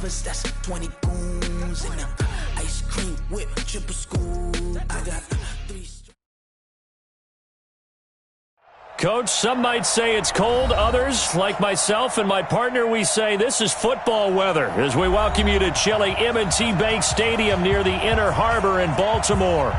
brothers, that's 20 goons. And ice cream whip, triple scoop. I got 3. Coach, some might say it's cold. Others, like myself and my partner, we say this is football weather as we welcome you to chilly M&T Bank Stadium near the Inner Harbor in Baltimore.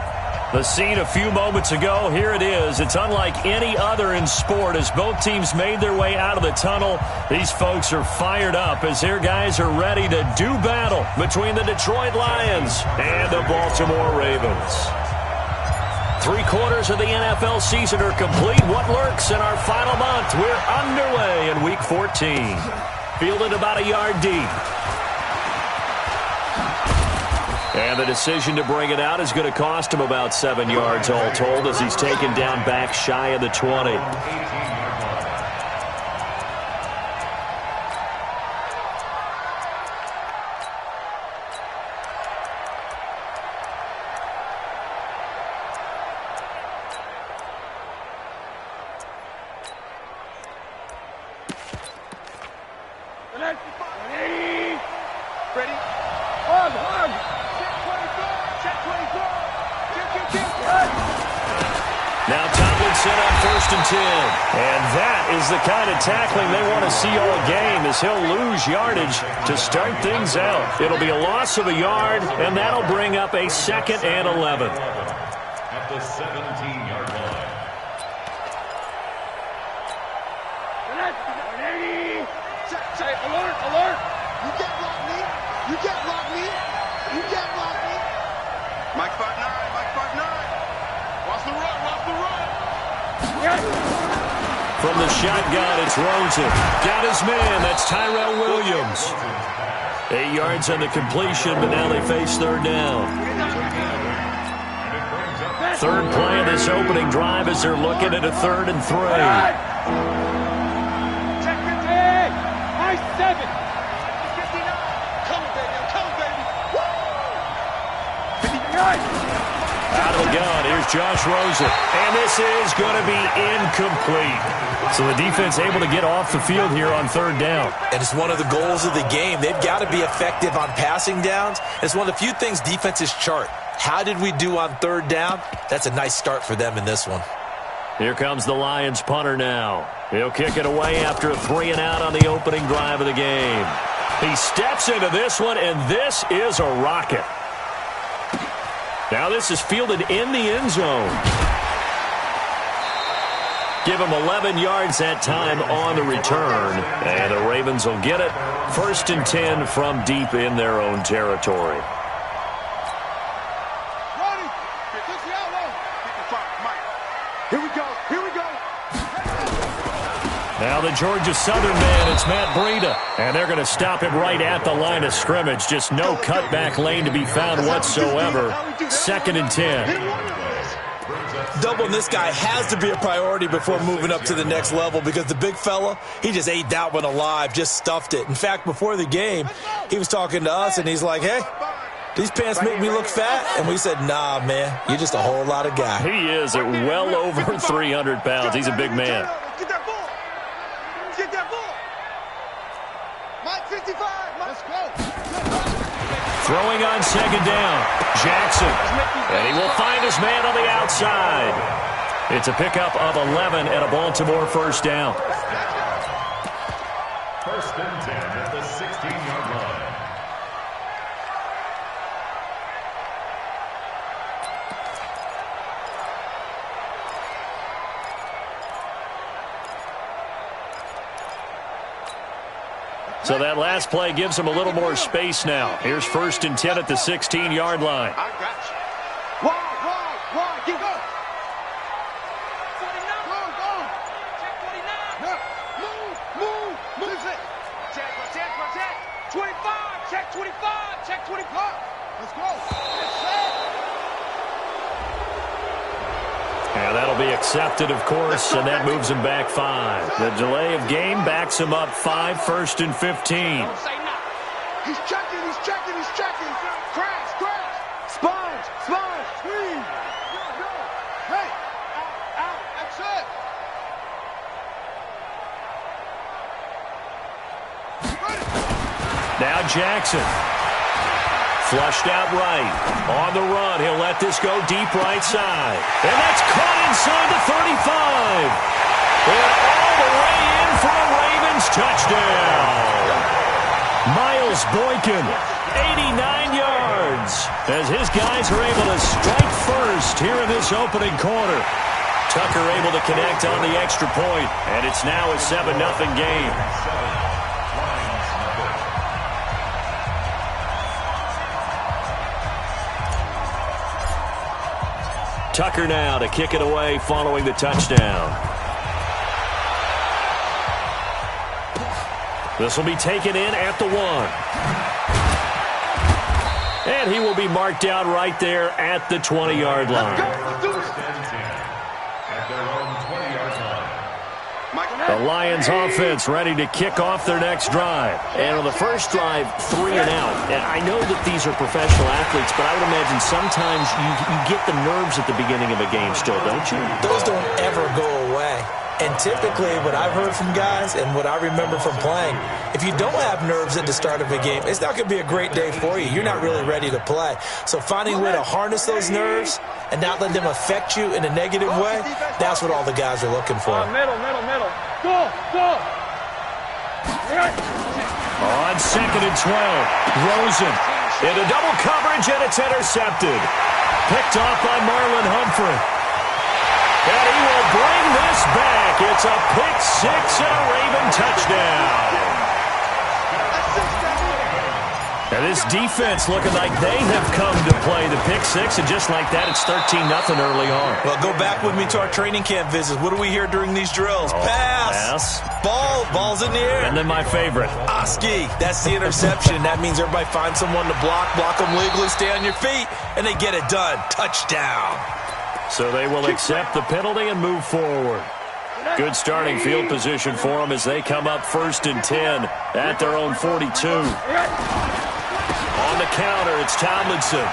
The scene a few moments ago, here it is. It's unlike any other in sport as both teams made their way out of the tunnel. These folks are fired up as their guys are ready to do battle between the Detroit Lions and the Baltimore Ravens. 3/4 of the NFL season are complete. What lurks in our final month? We're underway in Week 14. Fielded about a yard deep. And the decision to bring it out is going to cost him about 7 yards all told as he's taken down back shy of the 20. Now Tomlinson on 1st and 10. And that is the kind of tackling they want to see all game as he'll lose yardage to start things out. It'll be a loss of a yard, and that'll bring up a 2nd and 11. At the 17-yard line. Alert, alert. You can't block me. You can't block me. You can't block me. Mike 5'9", Mike 5'9". Watch the run, watch the run. From the shotgun, it's Rosen. Got his man. That's Tyrell Williams. 8 yards on the completion, but now they face 3rd down. 3rd play of this opening drive as they're looking at a 3rd and 3. Check 58. Nice 7. 59. Come on, baby. Come on, baby. Woo! 59. Out of the gun, here's Josh Rosen. And this is going to be incomplete. So the defense able to get off the field here on 3rd down. And it's one of the goals of the game. They've got to be effective on passing downs. It's one of the few things defenses chart. How did we do on 3rd down? That's a nice start for them in this one. Here comes the Lions punter now. He'll kick it away after a 3-and-out on the opening drive of the game. He steps into this one, and this is a rocket. Now this is fielded in the end zone. Give him 11 yards that time on the return. And the Ravens will get it. 1st and 10 from deep in their own territory. Here we go. Here we go. Now the Georgia Southern man, it's Matt Breida. And they're going to stop him right at the line of scrimmage. Just no cutback lane to be found whatsoever. 2nd and 10. Doubling this guy has to be a priority before moving up to the next level because the big fella, he just ate that one alive, just stuffed it. In fact, before the game, he was talking to us, and he's like, hey, these pants make me look fat. And we said, nah, man, you're just a whole lot of guy. He is at well over 300 pounds. He's a big man. Get that ball. Get that ball. Mike 55. Let's go. Throwing on 2nd down. Jackson. And he will find his man on the outside. It's a pickup of 11 at a Baltimore 1st down. 1st and 10 at the 16-yard line. So that last play gives him a little more space now. Here's 1st and 10 at the 16-yard line. I got you. Wide, get go. 49. Go. Check 49. Move. This it. Check. 25. Check 25. Check 25. Let's go. And that'll be accepted, of course, and that moves him back 5. The delay of game backs him up 5, 1st and 15. Don't say nothing. He's checking. Crash. Sponge. Squeeze. Go. Hey. Out. That's it. Now Jackson. Flushed out right. On the run. He'll let this go deep right side. And that's caught inside the 35. And all the way in for a Ravens touchdown. Miles Boykin, 89 yards, as his guys are able to strike first here in this opening quarter. Tucker able to connect on the extra point, and it's now a 7-0 game. Tucker now to kick it away following the touchdown. This will be taken in at the 1. And he will be marked out right there at the 20-yard line. The Lions offense ready to kick off their next drive. And on the first drive, 3 and out. And I know that these are professional athletes, but I would imagine sometimes you get the nerves at the beginning of a game still, don't you? Those don't ever go away. And typically, what I've heard from guys and what I remember from playing, if you don't have nerves at the start of a game, it's not going to be a great day for you. You're not really ready to play. So finding a way to harness those nerves and not let them affect you in a negative way, that's what all the guys are looking for. Middle. Go. On 2nd and 12, Rosen into double coverage, and it's intercepted. Picked off by Marlon Humphrey. And he will bring this back. It's a pick 6 and a Raven touchdown. And this defense looking like they have come to play the pick 6, and just like that, it's 13-0 early on. Well, go back with me to our training camp visits. What do we hear during these drills? Pass. Ball's in the air. And then my favorite. Oski. That's the interception. That means everybody finds someone to block them legally, stay on your feet, and they get it done. Touchdown. So they will accept the penalty and move forward. Good starting field position for them as they come up 1st and 10 at their own 42. On the counter, it's Tomlinson.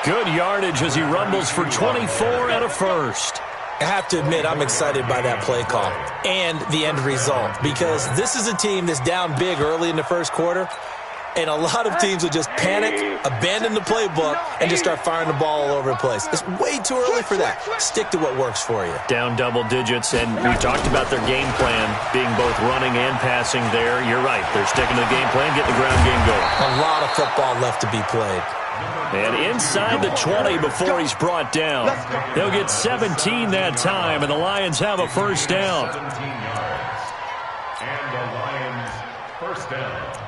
Good yardage as he rumbles for 24 and a first. I have to admit, I'm excited by that play call and the end result, because this is a team that's down big early in the first quarter, and a lot of teams will just panic, abandon the playbook, and just start firing the ball all over the place. It's way too early for that. Stick to what works for you. Down double digits, and we talked about their game plan being both running and passing there. You're right. They're sticking to the game plan, getting the ground game going. A lot of football left to be played. And inside the 20 before he's brought down. They'll get 17 that time, and the Lions have a first down. 17 yards. And the Lions first down.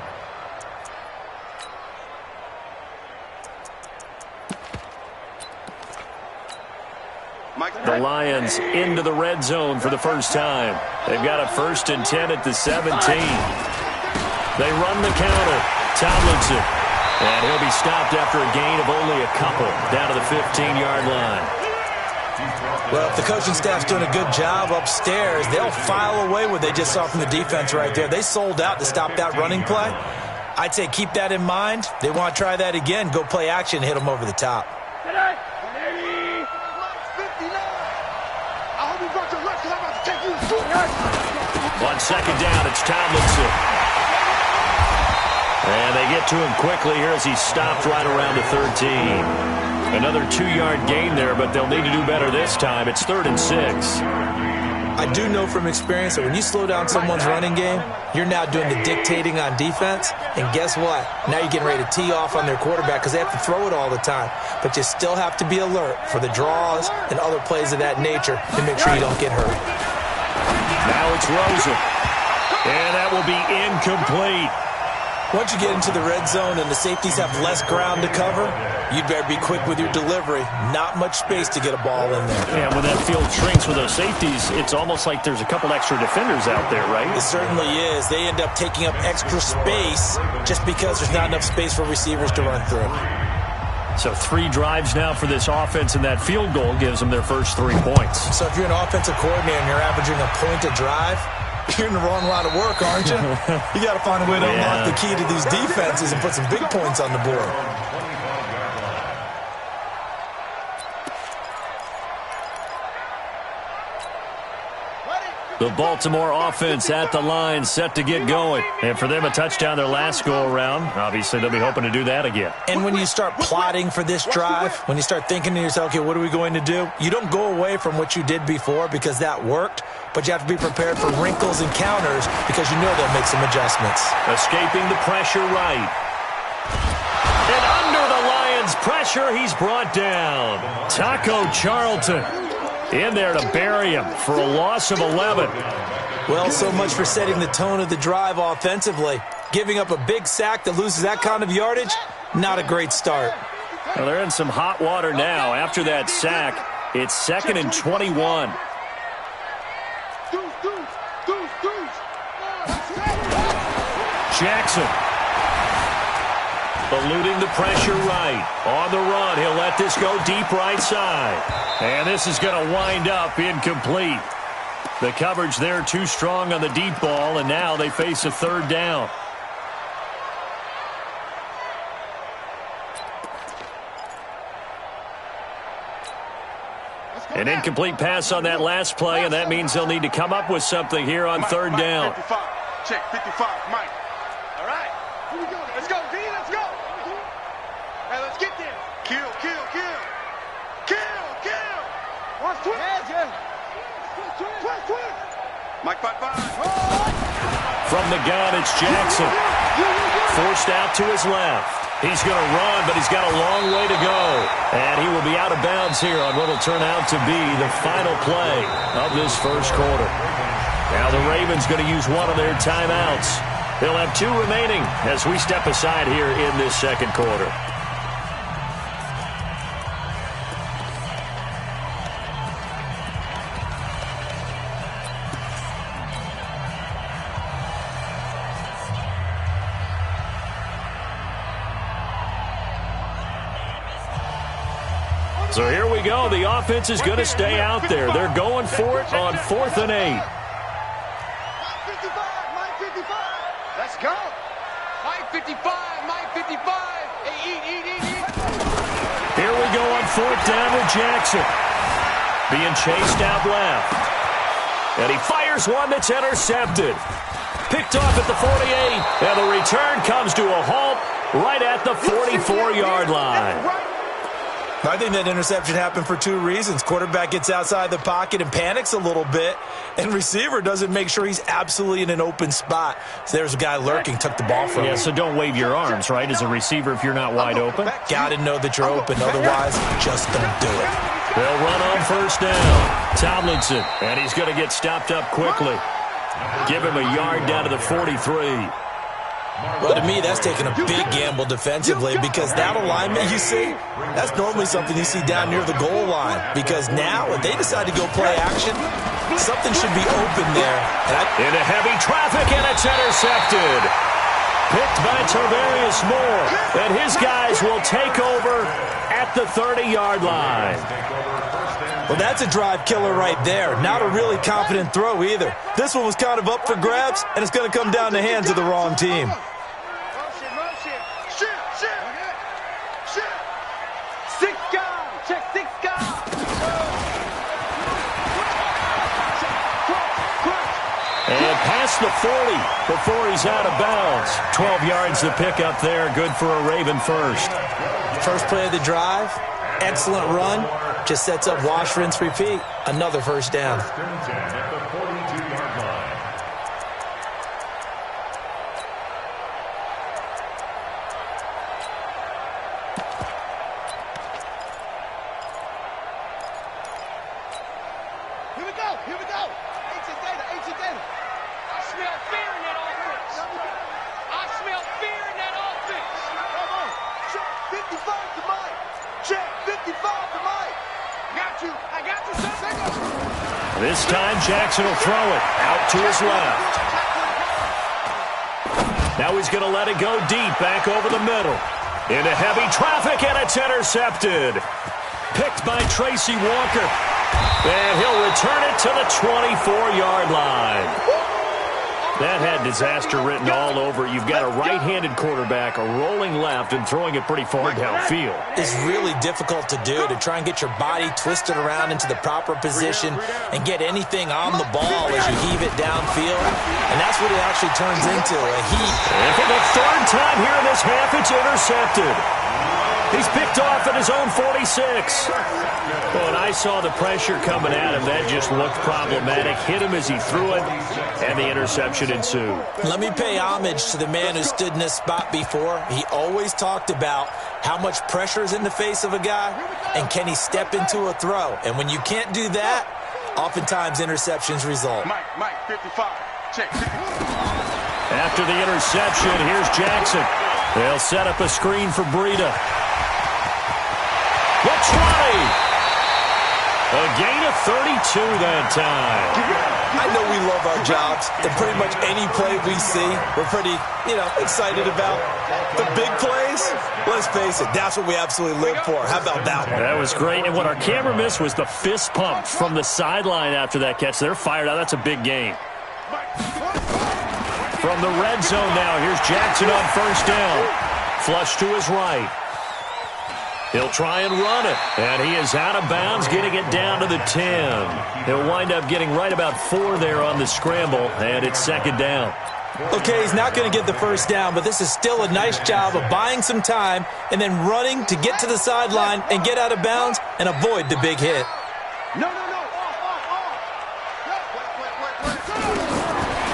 The Lions into the red zone for the first time. They've got a 1st and 10 at the 17. They run the counter. Tomlinson. And he'll be stopped after a gain of only a couple down to the 15-yard line. Well, if the coaching staff's doing a good job upstairs, they'll file away what they just saw from the defense right there. They sold out to stop that running play. I'd say keep that in mind. They want to try that again. Go play action, hit them over the top. On 2nd down, it's Tomlinson. And they get to him quickly here as he's stopped right around the 13. Another 2-yard gain there, but they'll need to do better this time. It's 3rd and 6. I do know from experience that when you slow down someone's running game, you're now doing the dictating on defense. And guess what? Now you're getting ready to tee off on their quarterback because they have to throw it all the time. But you still have to be alert for the draws and other plays of that nature to make sure you don't get hurt. Now it's Rosen. And that will be incomplete. Once you get into the red zone and the safeties have less ground to cover, you'd better be quick with your delivery. Not much space to get a ball in there. Yeah, when that field shrinks with those safeties, it's almost like there's a couple extra defenders out there, right? It certainly is. They end up taking up extra space just because there's not enough space for receivers to run through. So 3 drives now for this offense, and that field goal gives them their first 3 points. So if you're an offensive coordinator and you're averaging a point a drive, you're in the wrong line of work, aren't you? You got to find a way to unlock the key to these defenses and put some big points on the board. The Baltimore offense at the line, set to get going. And for them, a touchdown their last go-around. Obviously, they'll be hoping to do that again. And when you start plotting for this drive, when you start thinking to yourself, okay, what are we going to do? You don't go away from what you did before because that worked, but you have to be prepared for wrinkles and counters because you know they'll make some adjustments. Escaping the pressure right. And under the Lions' pressure, he's brought down. Taco Charlton in there to bury him for a loss of 11. Well, so much for setting the tone of the drive offensively. Giving up a big sack that loses that kind of yardage, not a great start. Well, they're in some hot water now. After that sack, it's 2nd and 21. Jackson. Eluding the pressure right. On the run, he'll let this go deep right side. And this is going to wind up incomplete. The coverage there too strong on the deep ball, and now they face a 3rd down. An incomplete pass on that last play, and that means they'll need to come up with something here on 3rd down. 55. Check 55, Mike. All right. Here we go. Let's go, D. Let's go. Hey, let's get there. Kill. Watch twist. Twist. Mike 55. From the gun, it's Jackson. Forced out to his left. He's going to run, but he's got a long way to go. And he will be out of bounds here on what will turn out to be the final play of this first quarter. Now the Ravens going to use one of their timeouts. They'll have 2 remaining as we step aside here in this second quarter. So here we go. The offense is going to stay out there. They're going for it on 4th and 8. Mike 55. Let's go. Mike 55. Eat. Here we go on 4th down with Jackson. Being chased out left. And he fires one that's intercepted. Picked off at the 48. And the return comes to a halt right at the 44-yard line. I think that interception happened for 2 reasons. Quarterback gets outside the pocket and panics a little bit, and receiver doesn't make sure he's absolutely in an open spot. So there's a guy lurking, took the ball from him. Yeah, so don't wave your arms, right, as a receiver if you're not wide open. Got to know that you're open. Otherwise, just don't do it. They'll run on 1st down. Tomlinson, and he's going to get stopped up quickly. Give him a yard down to the 43. Well, to me, that's taking a big gamble defensively because that alignment you see, that's normally something you see down near the goal line. Because now, if they decide to go play action, something should be open there. Into heavy traffic, and it's intercepted. Picked by Tavarius Moore. And his guys will take over at the 30-yard line. Well, that's a drive killer right there. Not a really confident throw either. This one was kind of up for grabs, and it's going to come down the hands of the wrong team. Motion. Shit. 6 guys. Check 6 guys. And past the 40 before he's out of bounds. 12 yards to pick up there. Good for a Raven first. First play of the drive. Excellent run. Just sets up wash, rinse, repeat. Another 1st down. Here we go. Ancient data. I smell fear in that offense. Come on. Check 55 to Mike. Check 55 to Mike. I got you, son. This time Jackson will throw it out to his left. Now he's going to let it go deep back over the middle. Into heavy traffic, and it's intercepted. Picked by Tracy Walker. And he'll return it to the 24-yard line. That had disaster written all over it. You've got a right-handed quarterback, a rolling left, and throwing it pretty far downfield. It's really difficult to do, to try and get your body twisted around into the proper position and get anything on the ball as you heave it downfield. And that's what it actually turns into, a heat. And for the third time here in this half, it's intercepted. He's picked off at his own 46. Well, and I saw the pressure coming at him. That just looked problematic. Hit him as he threw it, and the interception ensued. Let me pay homage to the man who stood in this spot before. He always talked about how much pressure is in the face of a guy, and can he step into a throw. And when you can't do that, oftentimes interceptions result. Mike, 55. Check. After the interception, here's Jackson. They'll set up a screen for Breida. The 20. A gain of 32 that time. I know we love our jobs, and pretty much any play we see, we're pretty, excited about. The big plays, let's face it, that's what we absolutely live for. How about that one? That was great, and what our camera missed was the fist pump from the sideline after that catch. They're fired out. That's a big game. From the red zone now, here's Jackson on first down. Flush to his right. He'll try and run it, and he is out of bounds, getting it down to the 10. He'll wind up getting right about 4 there on the scramble, and it's second down. Okay, he's not going to get the first down, but this is still a nice job of buying some time and then running to get to the sideline and get out of bounds and avoid the big hit. No.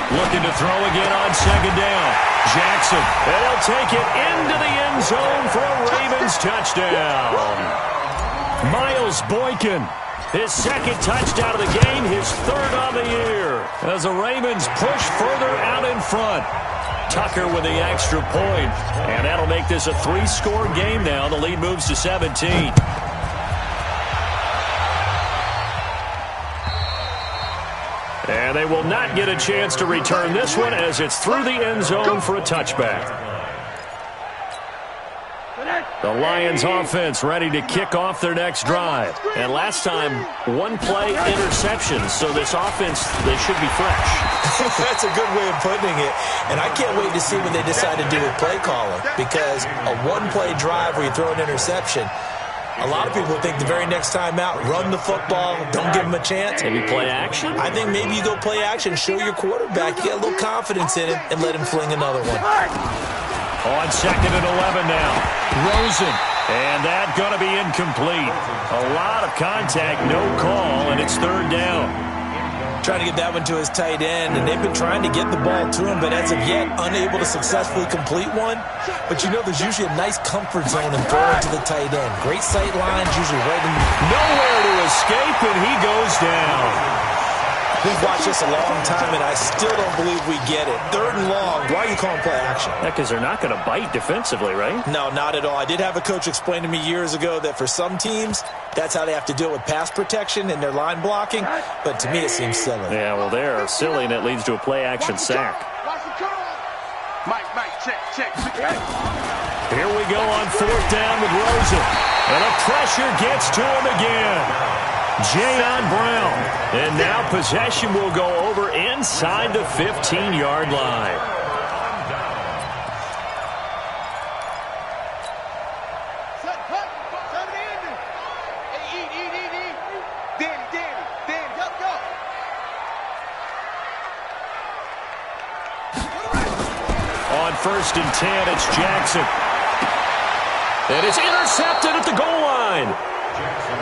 Looking to throw again on second down. Jackson, and he'll take it into the end zone for a Ravens touchdown. Miles Boykin, his second touchdown of the game, his third on the year, as the Ravens push further out in front. Tucker with the extra point, and that'll make this a 3-score game now. The lead moves to 17. And they will not get a chance to return this one as it's through the end zone for a touchback. The Lions offense ready to kick off their next drive. And last time, 1-play interception, so this offense, they should be fresh. That's a good way of putting it. And I can't wait to see what they decide to do with play calling, because a 1-play drive where you throw an interception, a lot of people think the very next time out, run the football, don't give him a chance. Maybe play action? I think maybe you go play action, show your quarterback, you get a little confidence in him, and let him fling another one. On second and 11 now. Rosen. And that's going to be incomplete. A lot of contact, no call, and it's third down. Trying to get that one to his tight end, and they've been trying to get the ball to him, but as of yet, unable to successfully complete one. But there's usually a nice comfort zone in throwing to the tight end. Great sight lines, usually right in. Nowhere to escape, and he goes down. We've watched this a long time, and I still don't believe we get it. Third and long, why are you calling play action? Yeah, because they're not going to bite defensively, right? No, not at all. I did have a coach explain to me years ago that for some teams, that's how they have to deal with pass protection and their line blocking. But to me, it seems silly. Yeah, well, they're silly, and it leads to a play-action sack. Mike, check. Here we go on fourth down with Rosen. And a pressure gets to him again. Jayon Brown. And now possession will go over inside the 15-yard line. On first and 10, it's Jackson. And it's intercepted at the goal line.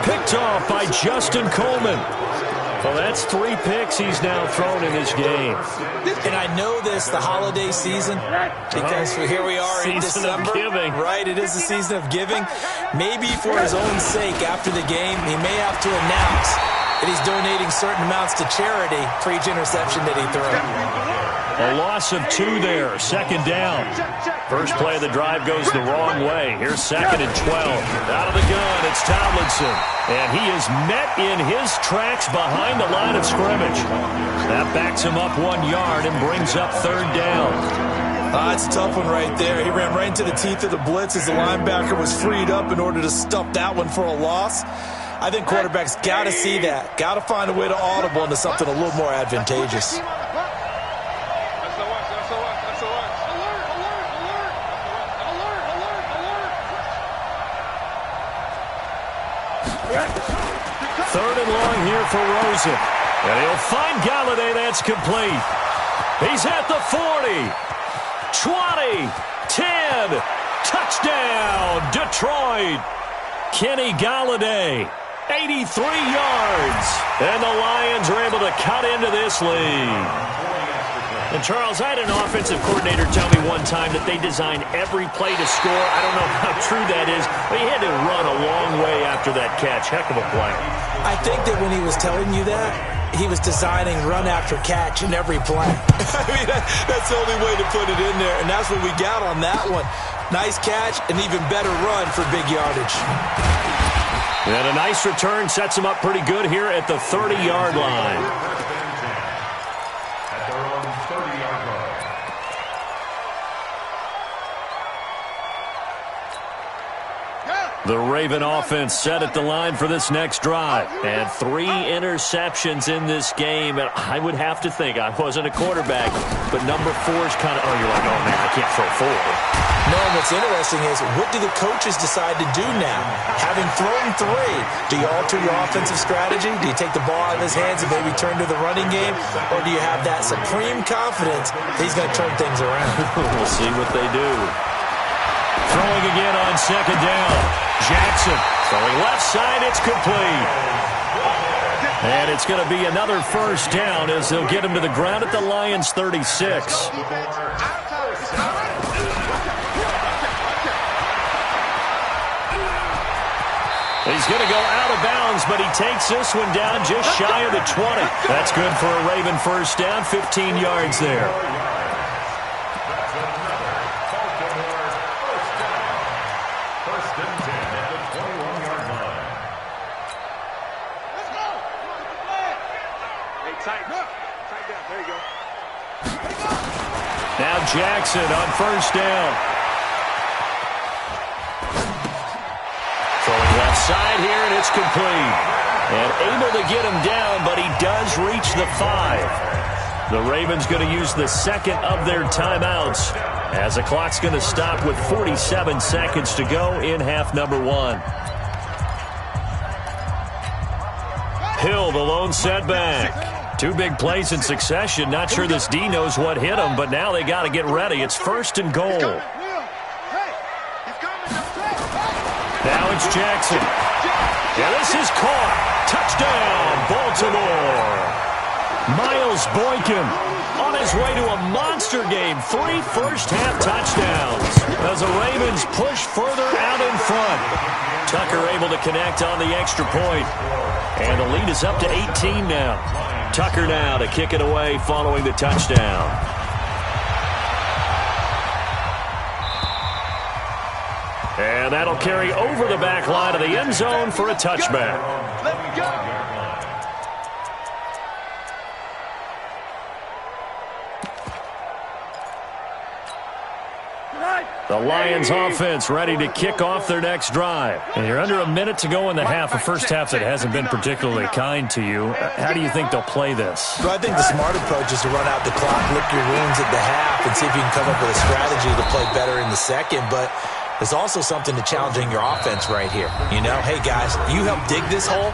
Picked off by Justin Coleman. Well, that's 3 picks he's now thrown in this game. And I know this, the holiday season, because here we are in December. Season of giving. Right, it is the season of giving. Maybe for his own sake, after the game, he may have to announce that he's donating certain amounts to charity for each interception that he threw. A loss of 2 there, second down. First play of the drive goes the wrong way. Here's second and 12. Out of the gun, it's Tomlinson. And he is met in his tracks behind the line of scrimmage. That backs him up 1 yard and brings up third down. It's a tough one right there. He ran right into the teeth of the blitz as the linebacker was freed up in order to stuff that one for a loss. I think quarterbacks got to see that. Got to find a way to audible into something a little more advantageous. Third and long here for Rosen. And he'll find Galladay. That's complete. He's at the 40. 20. 10. Touchdown, Detroit. Kenny Galladay, 83 yards. And the Lions are able to cut into this lead. And, Charles, I had an offensive coordinator tell me one time that they designed every play to score. I don't know how true that is, but he had to run a long way after that catch. Heck of a play. I think that when he was telling you that, he was designing run after catch in every play. I mean, that's the only way to put it in there, and that's what we got on that one. Nice catch, an even better run for big yardage. And a nice return sets him up pretty good here at the 30-yard line. The Raven offense set at the line for this next drive. And 3 interceptions in this game. And I would have to think, I wasn't a quarterback, but number 4 is kind of, you're like, oh, man, I can't throw 4. No, and what's interesting is, what do the coaches decide to do now? Having thrown 3, do you alter your offensive strategy? Do you take the ball out of his hands and maybe turn to the running game? Or do you have that supreme confidence that he's going to turn things around? We'll see what they do. Throwing again on second down. Jackson throwing left side. It's complete. And it's going to be another first down as they'll get him to the ground at the Lions' 36. He's going to go out of bounds, but he takes this one down just shy of the 20. That's good for a Raven first down, 15 yards there. Now Jackson on first down. Throwing left side here, and it's complete. And able to get him down, but he does reach the 5. The Ravens going to use the second of their timeouts as the clock's going to stop with 47 seconds to go in half number 1. Hill, the lone setback. 2 big plays in succession. Not sure this D knows what hit him, but now they got to get ready. It's first and goal. Now it's Jackson. Yeah, this is caught. Touchdown, Baltimore. Miles Boykin on his way to a monster game. 3 first-half touchdowns as the Ravens push further out in front. Tucker able to connect on the extra point. And the lead is up to 18 now. Tucker now to kick it away following the touchdown. And that'll carry over the back line of the end zone for a touchback. Let's go. The Lions offense ready to kick off their next drive. And you're under a minute to go in the half, a first half that hasn't been particularly kind to you. How do you think they'll play this? Well, I think the smart approach is to run out the clock, lick your wounds at the half, and see if you can come up with a strategy to play better in the second. But there's also something to challenging your offense right here. You know, hey, guys, you help dig this hole.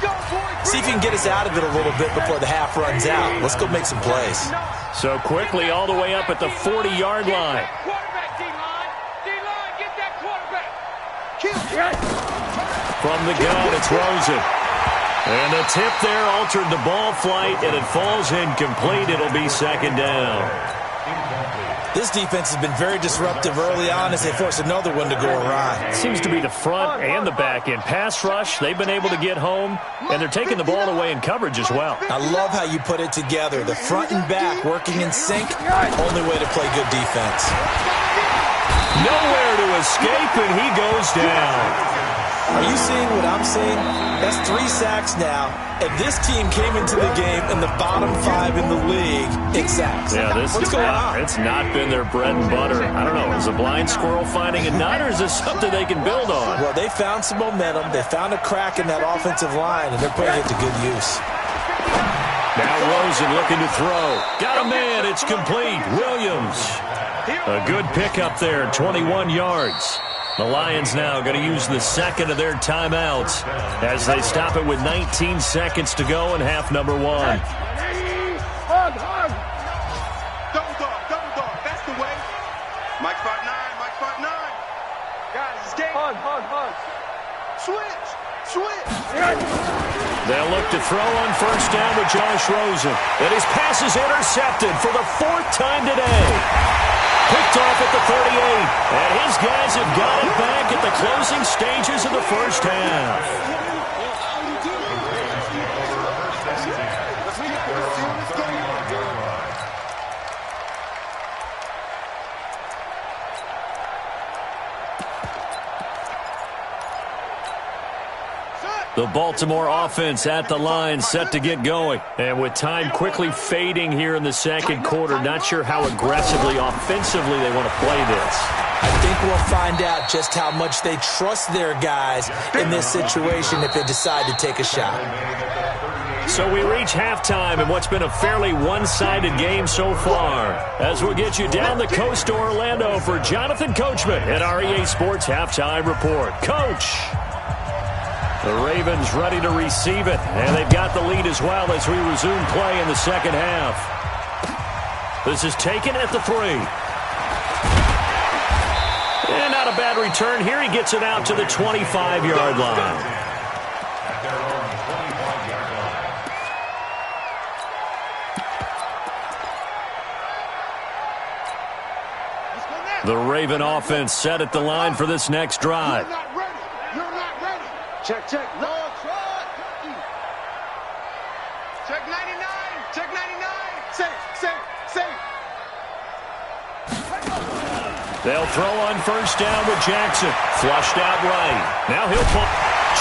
See if you can get us out of it a little bit before the half runs out. Let's go make some plays. So quickly all the way up at the 40-yard line. From the gun, it's Rosen. And the tip there altered the ball flight, and it falls incomplete. It'll be second down. This defense has been very disruptive early on as they force another one to go awry. It seems to be the front and the back end. Pass rush, they've been able to get home, and they're taking the ball away in coverage as well. I love how you put it together. The front and back working in sync, only way to play good defense. Nowhere to escape, and he goes down. Are you seeing what I'm seeing? That's 3 sacks now, and this team came into the game in the bottom 5 in the league in sacks. Yeah, What's going on? It's not been their bread and butter. I don't know, is a blind squirrel finding a nut, or is this something they can build on? Well, they found some momentum. They found a crack in that offensive line, and they're putting it to good use. Now Rosen looking to throw. Got a man, it's complete. Williams. A good pickup there, 21 yards. The Lions now going to use the second of their timeouts as they stop it with 19 seconds to go in half number one. Hug. Double dog. That's the way. Mike 5'9", Mike 5'9". Guys, it's game. Hug. Switch. They'll look to throw on first down with Josh Rosen. And his pass is intercepted for the fourth time today. Picked off at the 38. And his guys have got it back at the closing stages of the first half. The Baltimore offense at the line, set to get going. And with time quickly fading here in the second quarter, not sure how aggressively, offensively they want to play this. I think we'll find out just how much they trust their guys in this situation if they decide to take a shot. So we reach halftime in what's been a fairly one-sided game so far. As we'll get you down the coast to Orlando for Jonathan Coachman at our EA Sports Halftime Report. Coach! The Ravens ready to receive it, and they've got the lead as well as we resume play in the second half. This is taken at the 3. And not a bad return here. He gets it out to the 25-yard line. The Raven offense set at the line for this next drive. Check. No, try. Check 99. Check 99. Safe. They'll throw on first down with Jackson. Flushed out right. Now he'll pull.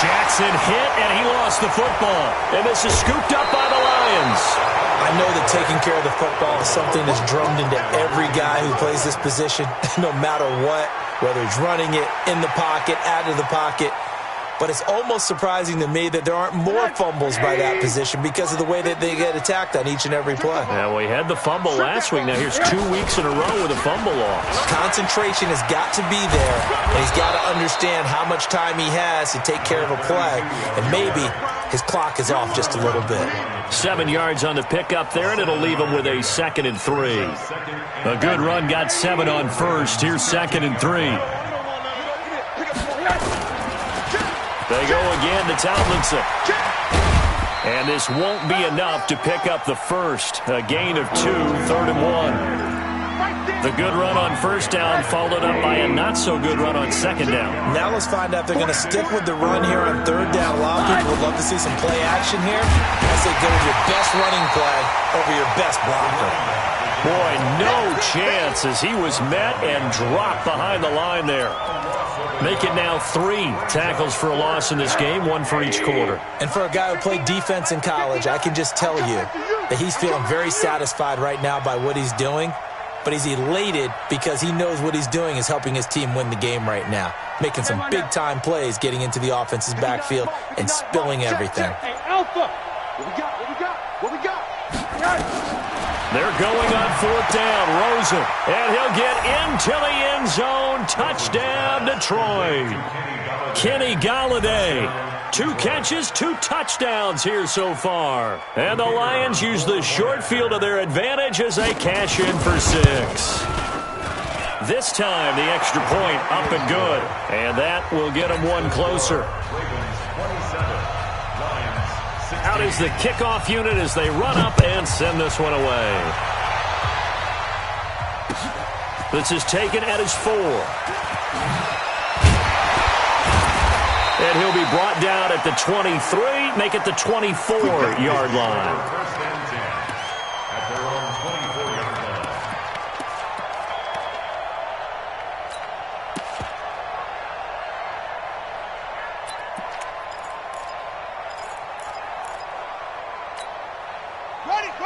Jackson hit, and he lost the football. And this is scooped up by the Lions. I know that taking care of the football is something that's drummed into every guy who plays this position, no matter what, whether he's running it, in the pocket, out of the pocket. But it's almost surprising to me that there aren't more fumbles by that position because of the way that they get attacked on each and every play. Yeah, we had the fumble last week. Now here's 2 weeks in a row with a fumble loss. Concentration has got to be there, and he's got to understand how much time he has to take care of a play, and maybe his clock is off just a little bit. 7 yards on the pickup there, and it'll leave him with a 2nd and 3. A good run got 7 on first. Here's 2nd and 3. They go again to Tomlinson. And this won't be enough to pick up the first. A gain of 2, 3rd and 1. The good run on first down followed up by a not-so-good run on second down. Now let's find out if they're going to stick with the run here on 3rd down. A lot of people would love to see some play action here. I say go with your best running play over your best blocker. Boy, no chance as he was met and dropped behind the line there. Make it now 3 tackles for a loss in this game, 1 for each quarter. And for a guy who played defense in college, I can just tell you that he's feeling very satisfied right now by what he's doing. But he's elated because he knows what he's doing is helping his team win the game right now. Making some big-time plays, getting into the offense's backfield, and spilling everything. Hey, Alpha! What we got? They're going on 4th down. Rosen. And he'll get into the end zone. Touchdown, Detroit. Kenny Golladay. 2 catches, 2 touchdowns here so far. And the Lions use the short field to their advantage as they cash in for 6. This time, the extra point up and good. And that will get them 1 closer. Out is the kickoff unit as they run up and send this one away. This is taken at his 4. And he'll be brought down at the 23, make it the 24-yard line.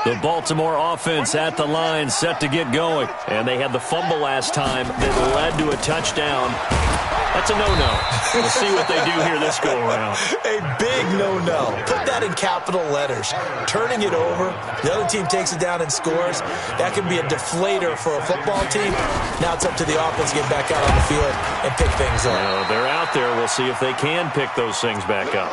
The Baltimore offense at the line, set to get going. And they had the fumble last time that led to a touchdown. That's a no-no. We'll see what they do here this go-around. A big no-no. Put that in capital letters. Turning it over, the other team takes it down and scores. That can be a deflator for a football team. Now it's up to the offense to get back out on the field and pick things up. They're out there. We'll see if they can pick those things back up.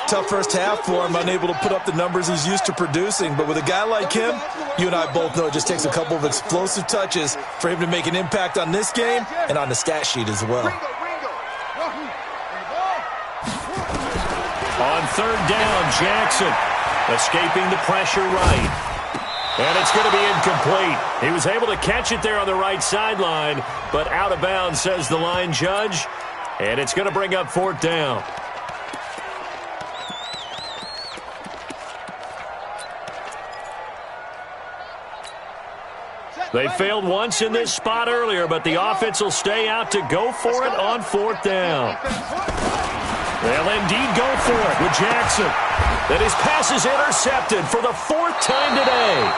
Tough first half for him, unable to put up the numbers he's used to producing. But with a guy like him, you and I both know it just takes a couple of explosive touches for him to make an impact on this game and on the stat sheet as well. On third down, Jackson escaping the pressure right. And it's going to be incomplete. He was able to catch it there on the right sideline, but out of bounds, says the line judge. And it's going to bring up fourth down. They failed once in this spot earlier, but the offense will stay out to go for it on fourth down. They'll indeed go for it with Jackson. And his pass is intercepted for the fourth time today.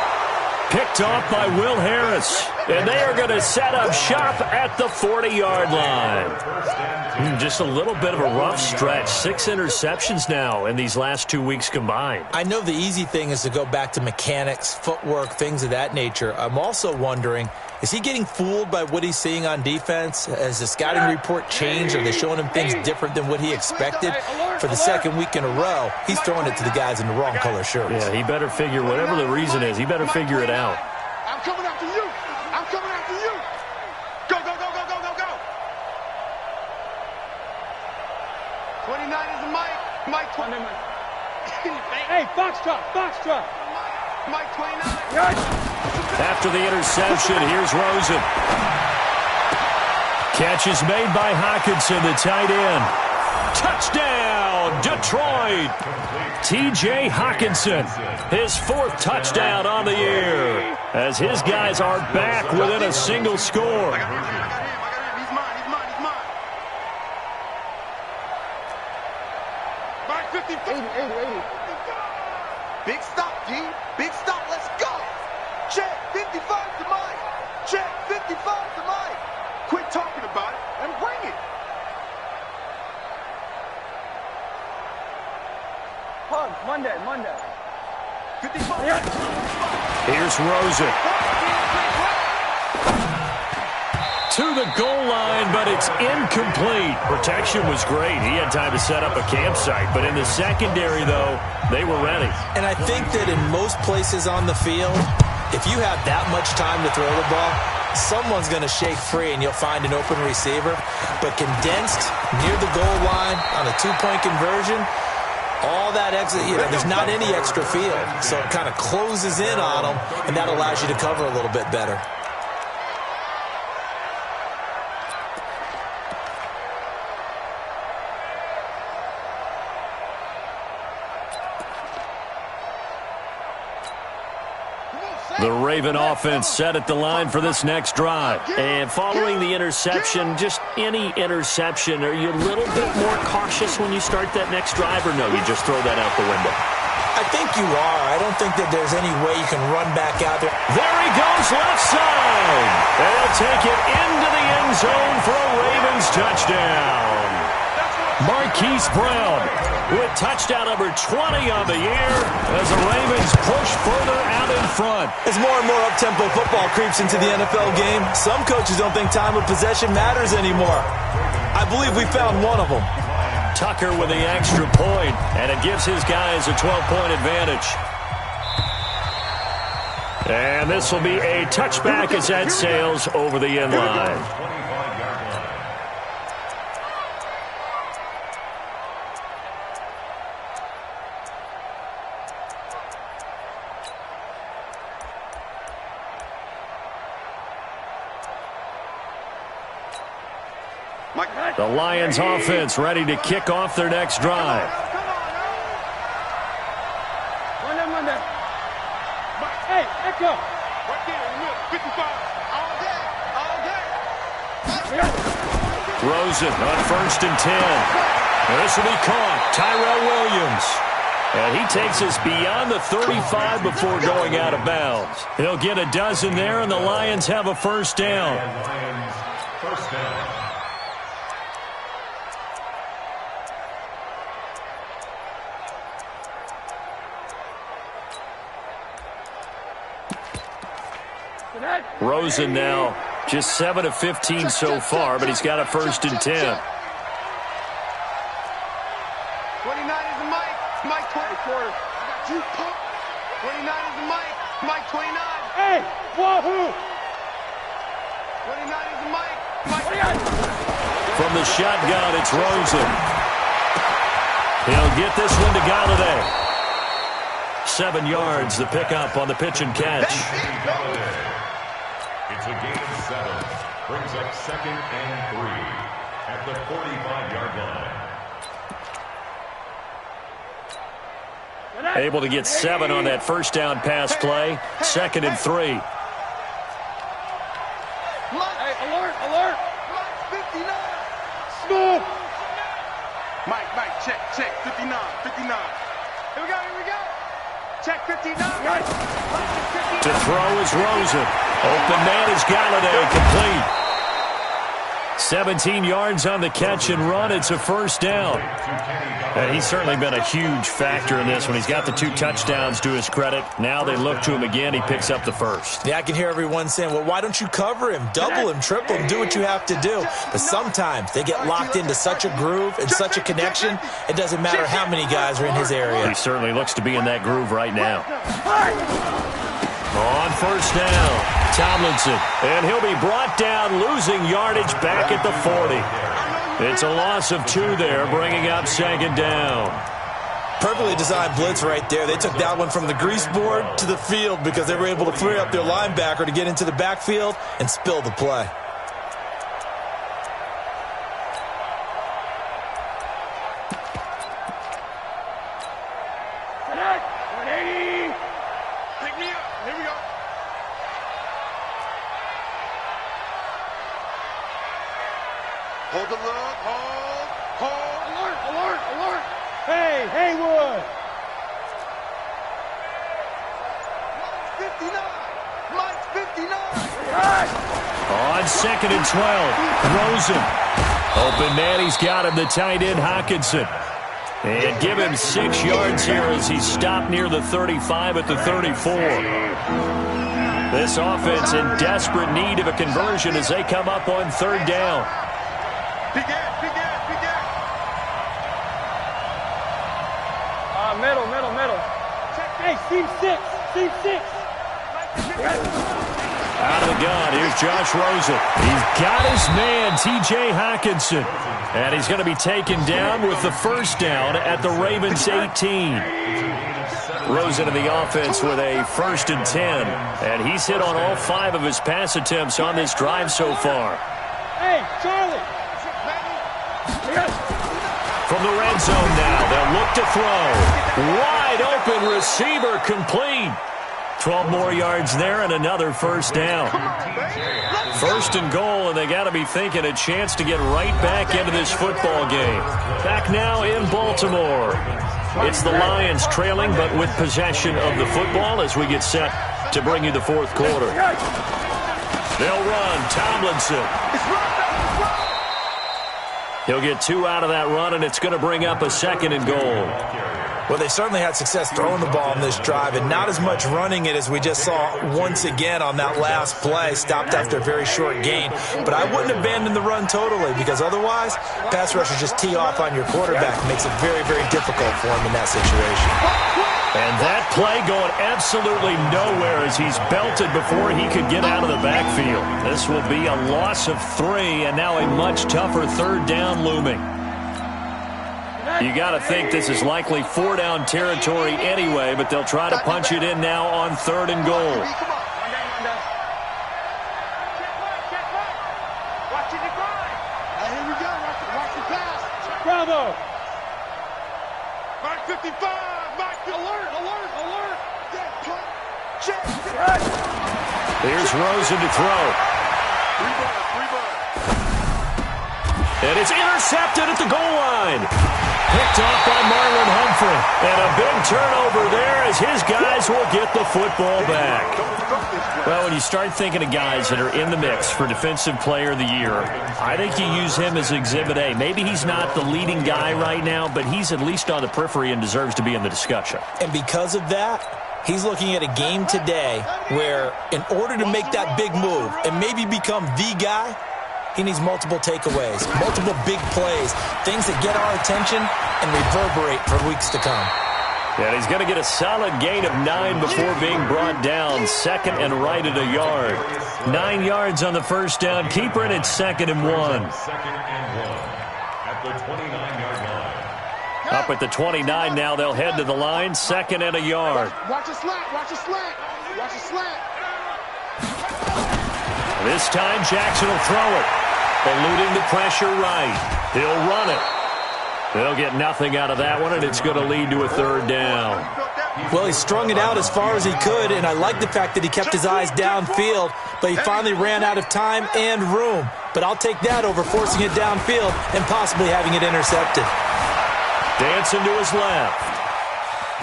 Picked off by Will Harris. And they are going to set up shop at the 40-yard line. Just a little bit of a rough stretch. 6 interceptions now in these last 2 weeks combined. I know the easy thing is to go back to mechanics, footwork, things of that nature. I'm also wondering, is he getting fooled by what he's seeing on defense? Has the scouting report changed? Are they showing him things different than what he expected? For the second week in a row, he's throwing it to the guys in the wrong color shirts. Yeah, he better figure, whatever the reason is, he better figure it out. I'm coming after you. I'm coming after you. Go, go, go, go, go, go, go. 29 is the mic. Mike 29. Hey, Foxtrot, Foxtrot. Mike 29. After the interception, here's Rosen. Catch is made by Hockenson, the tight end. Touchdown, Detroit. T.J. Hockenson, his 4th touchdown on the year, as his guys are back within a single score. I got him. He's mine. Mike 50. 80. Big stop, G. Big stop. Let's go. Check 55 to Mike. Check 55 to Mike. Quit talking about it and bring it. Hug, Monday. 55. Here's Rosen. To the goal line, but it's incomplete. Protection was great. He had time to set up a campsite. But in the secondary, though, they were ready. And I think that in most places on the field, if you have that much time to throw the ball, someone's going to shake free and you'll find an open receiver. But condensed near the goal line on a 2-point conversion, all that exit, there's not any extra field. So it kind of closes in on them, and that allows you to cover a little bit better. The Raven offense set at the line for this next drive. And following the interception, just any interception, are you a little bit more cautious when you start that next drive, or no, you just throw that out the window? I think you are. I don't think that there's any way you can run back out there. There he goes, left side. And he'll take it into the end zone for a Ravens touchdown. Marquise Brown with touchdown number 20 on the year as the Ravens push further out in front. As more and more up-tempo football creeps into the NFL game, some coaches don't think time of possession matters anymore. I believe we found one of them. Tucker with the extra point, and it gives his guys a 12-point advantage. And this will be a touchback as that sails over the end line. The Lions offense ready to kick off their next drive. Monday. Hey, Echo. Right there in the middle. 55. All day. Rosen on 1st and 10. This will be caught. Tyrell Williams. And he takes us beyond the 35 before going out of bounds. He'll get a dozen there, and the Lions have a first down. Lions, first down. Rosen now just 7 of 15 so far, but he's got a first and 10. 29 is the Mike. Mike 24. I got you, punk. 29 is the Mike. Mike 29. Hey, wahoo! 29 is the Mike. Mike 29. From the shotgun, it's Rosen. He'll get this one to Galladay. 7 yards, the pickup on the pitch and catch. It's a gain of 7. Brings up 2nd and 3 at the 45-yard line. Able to get 7 on that first down pass play. 2nd and 3. Hey, alert, alert! Mike 59. Smooth! Mike, check, 59. Here we go. Check 59. Mike 59. To throw is Rosen. Open man is Galladay, complete. 17 yards on the catch and run. It's a first down. And he's certainly been a huge factor in this one. He's got the 2 touchdowns to his credit. Now they look to him again. He picks up the first. Yeah, I can hear everyone saying, well, why don't you cover him? Double him, triple him, do what you have to do. But sometimes they get locked into such a groove and such a connection, it doesn't matter how many guys are in his area. He certainly looks to be in that groove right now. On first down, Tomlinson. And he'll be brought down, losing yardage back at the 40. It's a loss of 2 there, bringing up 2nd down. Perfectly designed blitz right there. They took that one from the grease board to the field because they were able to free up their linebacker to get into the backfield and spill the play. Pick me up. Here we go. Hold the look. Hold. Alert! Hey, Haywood! Mike 59. On 2nd and 12, Rosen. Open man, he's got him, the tight end, Hockenson. And give him 6 yards here as he stopped near the 35 at the 34. This offense in desperate need of a conversion as they come up on 3rd down. Big ass. Middle. Hey, seam 6. Out of the gun, here's Josh Rosen. He's got his man, T.J. Hockenson. And he's going to be taken down with the first down at the Ravens 18. Rosen in the offense with a 1st and 10. And he's hit on all 5 of his pass attempts on this drive so far. Hey, Charlie! From the red zone now, they'll look to throw. Wide open receiver, complete. 12 more yards there and another first down. 1st and goal, and they got to be thinking a chance to get right back into this football game. Back now in Baltimore. It's the Lions trailing, but with possession of the football as we get set to bring you the 4th quarter. They'll run. Tomlinson. He'll get 2 out of that run, and it's going to bring up a 2nd and goal. Well, they certainly had success throwing the ball in this drive and not as much running it as we just saw once again on that last play. Stopped after a very short gain. But I wouldn't abandon the run totally because otherwise, pass rushers just tee off on your quarterback. It makes it very, very difficult for him in that situation. And that play going absolutely nowhere as he's belted before he could get out of the backfield. This will be a loss of 3 and now a much tougher 3rd down looming. You got to think this is likely 4-down territory anyway, but they'll try to punch it in now on 3rd and goal. Watch it and grind. Here we go. Watch the pass. Bravo! Mike 55. Mike, alert. Check. Here's Rosen to throw. 3 balls. And it's intercepted at the goal line. Picked off by Marlon Humphrey. And a big turnover there as his guys will get the football back. Well, when you start thinking of guys that are in the mix for Defensive Player of the Year, I think you use him as Exhibit A. Maybe he's not the leading guy right now, but he's at least on the periphery and deserves to be in the discussion. And because of that, he's looking at a game today where in order to make that big move and maybe become the guy, he needs multiple takeaways, multiple big plays, things that get our attention and reverberate for weeks to come. And he's going to get a solid gain of 9 before being brought down. Second and right at a yard. 9 yards on the first down. Keeper in at 2nd and 1. Second and 1 at the 29-yard line. Up at the 29 now. They'll head to the line. 2nd and a yard. Watch a slant. Watch a slant. Watch a slant. This time Jackson will throw it. Eluding the pressure right. He'll run it. They'll get nothing out of that one, and it's going to lead to a 3rd down. Well, he strung it out as far as he could, and I like the fact that he kept his eyes downfield, but he finally ran out of time and room. But I'll take that over forcing it downfield and possibly having it intercepted. Dancing to his left.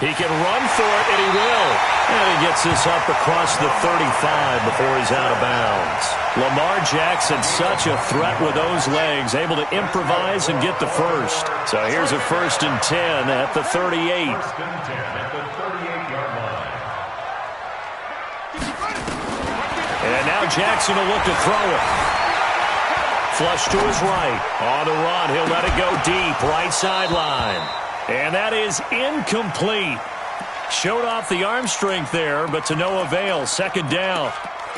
He can run for it, and he will. And he gets this up across the 35 before he's out of bounds. Lamar Jackson, such a threat with those legs, able to improvise and get the first. So here's a 1st and 10 at the 38. 1st and 10 at the 38-yard line. And now Jackson will look to throw it. Flush to his right. On the run, he'll let it go deep, right sideline. And that is incomplete. Showed off the arm strength there, but to no avail. 2nd down.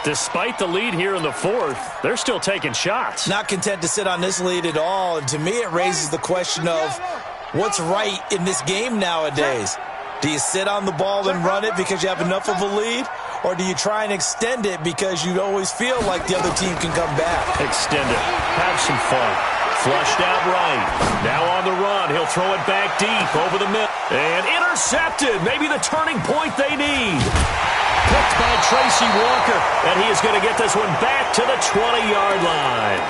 Despite the lead here in the 4th, they're still taking shots. Not content to sit on this lead at all. And to me, it raises the question of what's right in this game nowadays. Do you sit on the ball and run it because you have enough of a lead? Or do you try and extend it because you always feel like the other team can come back? Extend it. Have some fun. Flushed out right. Now on the run. He'll throw it back deep over the middle. And intercepted. Maybe the turning point they need. Picked by Tracy Walker. And he is going to get this one back to the 20-yard line.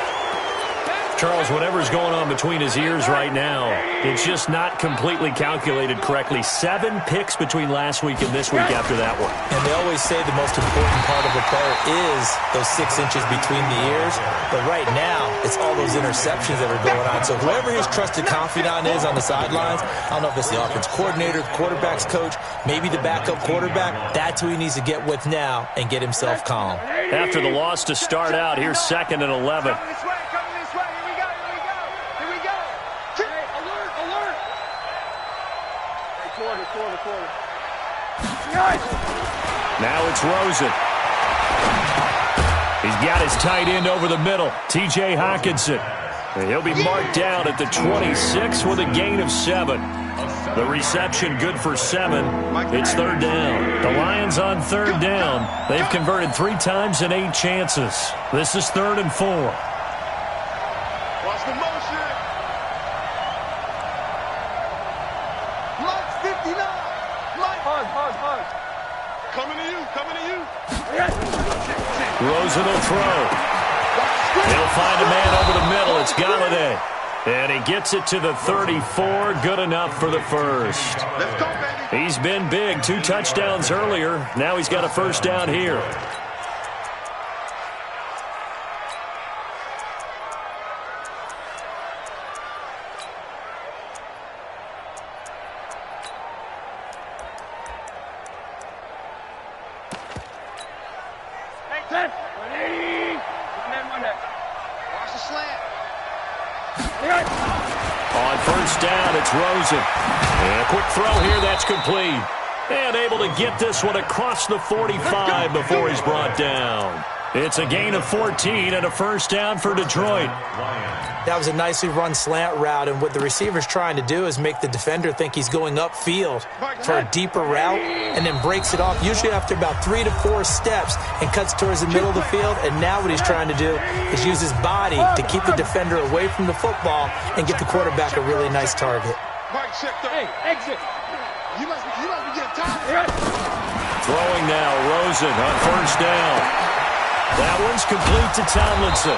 Charles, whatever's going on between his ears right now, it's just not completely calculated correctly. 7 picks between last week and this week after that one. And they always say the most important part of a player is those 6 inches between the ears. But right now, it's all those interceptions that are going on. So whoever his trusted confidant is on the sidelines, I don't know if it's the offense coordinator, the quarterback's coach, maybe the backup quarterback, that's who he needs to get with now and get himself calm. After the loss to start out, here's 2nd and 11. Now it's Rosen. He's got his tight end over the middle, T.J. Hockenson. And he'll be marked down at the 26 with a gain of 7. The reception good for 7. It's 3rd down. The Lions on 3rd down. They've converted 3 times in 8 chances. This is 3rd and 4. Watch the motion. Mike's 59. Mike. Hard. Coming to you. Rosen will throw. He'll find a man over the middle. It's Galladay. And he gets it to the 34. Good enough for the first. Let's go, baby. He's been big. 2 touchdowns earlier. Now he's got a first down here. Watch the slant. On first down, it's Rosen. And a quick throw here, that's complete. And able to get this one across the 45 before he's brought down. It's a gain of 14 and a first down for Detroit. That was a nicely run slant route, and what the receiver's trying to do is make the defender think he's going upfield for a deeper route and then breaks it off, usually after about 3 to 4 steps, and cuts towards the middle of the field. And now what he's trying to do is use his body to keep the defender away from the football and get the quarterback a really nice target. Mike, check the exit. You must be getting tired. Throwing now, Rosen on first down. That one's complete to Tomlinson.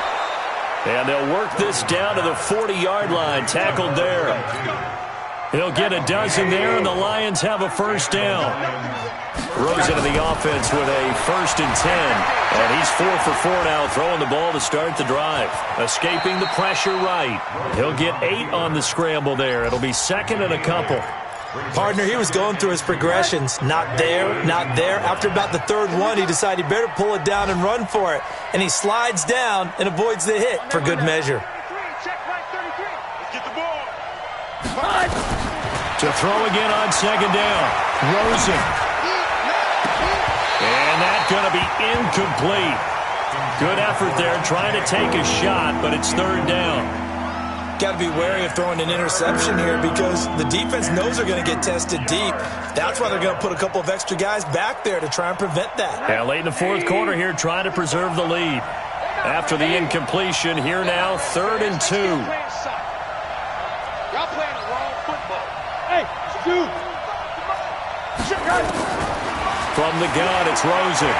And they'll work this down to the 40-yard line. Tackled there. He'll get a dozen there, and the Lions have a first down. Throws into the offense with a 1st and 10. And he's 4 for 4 now, throwing the ball to start the drive. Escaping the pressure right. He'll get 8 on the scramble there. It'll be 2nd and a couple. Partner, he was going through his progressions. Not there, not there. After about the 3rd one, he decided he better pull it down and run for it. And he slides down and avoids the hit for good measure. To throw again on 2nd down. Rosen. And that's going to be incomplete. Good effort there, trying to take a shot, but it's 3rd down. Got to be wary of throwing an interception here because the defense knows they're going to get tested deep. That's why they're going to put a couple of extra guys back there to try and prevent that. Yeah, late in the 4th quarter here, trying to preserve the lead. After the incompletion, here now, 3rd and 2. Y'all playing the wrong football. Hey, shoot! From the gun, it's Rosen.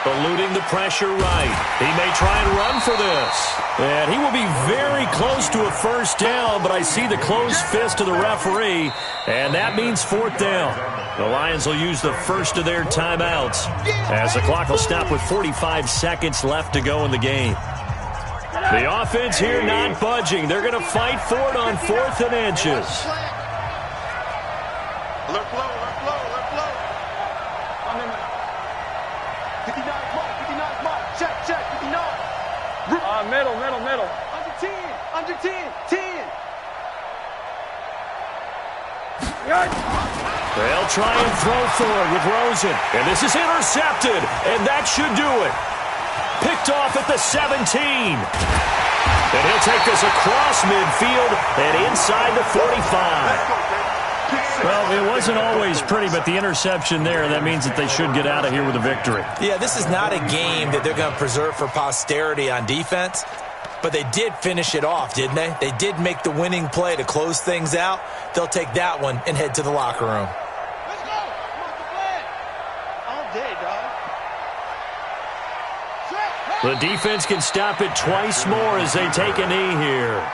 Eluding the pressure right. He may try and run for this. And he will be very close to a first down, but I see the closed fist of the referee, and that means 4th down. The Lions will use the first of their timeouts as the clock will stop with 45 seconds left to go in the game. The offense here not budging. They're going to fight for it on 4th and inches. Alert flow, alert flow, alert flow. 59 mark, 59 mark. Check, 59. Middle. Under 10, 10. They'll try and throw for it with Rosen. And this is intercepted, and that should do it. Picked off at the 17. And he'll take this across midfield and inside the 45. Well, it wasn't always pretty, but the interception there, that means that they should get out of here with a victory. Yeah, this is not a game that they're going to preserve for posterity on defense, but they did finish it off, didn't they? They did make the winning play to close things out. They'll take that one and head to the locker room. Let's go. All day, dog. The defense can stop it twice more as they take a knee here.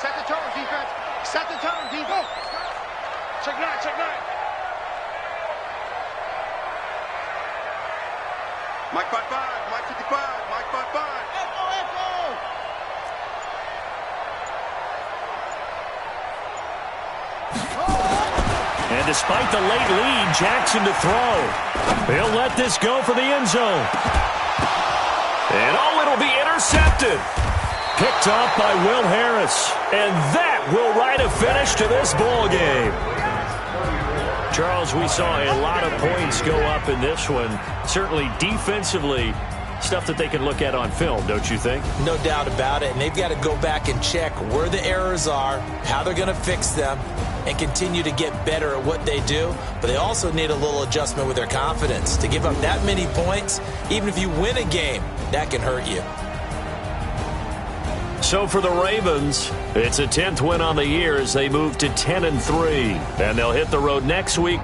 Set the tone, defense. Set the tone, defense. Check 9, check 9. Mike 55, Mike 55, Mike 55. Echo. And despite the late lead, Jackson to throw. He'll let this go for the end zone. And it'll be intercepted. Picked off by Will Harris. And that will write a finish to this ball game. Charles, we saw a lot of points go up in this one. Certainly defensively, stuff that they can look at on film, don't you think? No doubt about it. And they've got to go back and check where the errors are, how they're going to fix them, and continue to get better at what they do. But they also need a little adjustment with their confidence. To give up that many points, even if you win a game, that can hurt you. So for the Ravens, it's a 10th win on the year as they move to 10-3. And they'll hit the road next week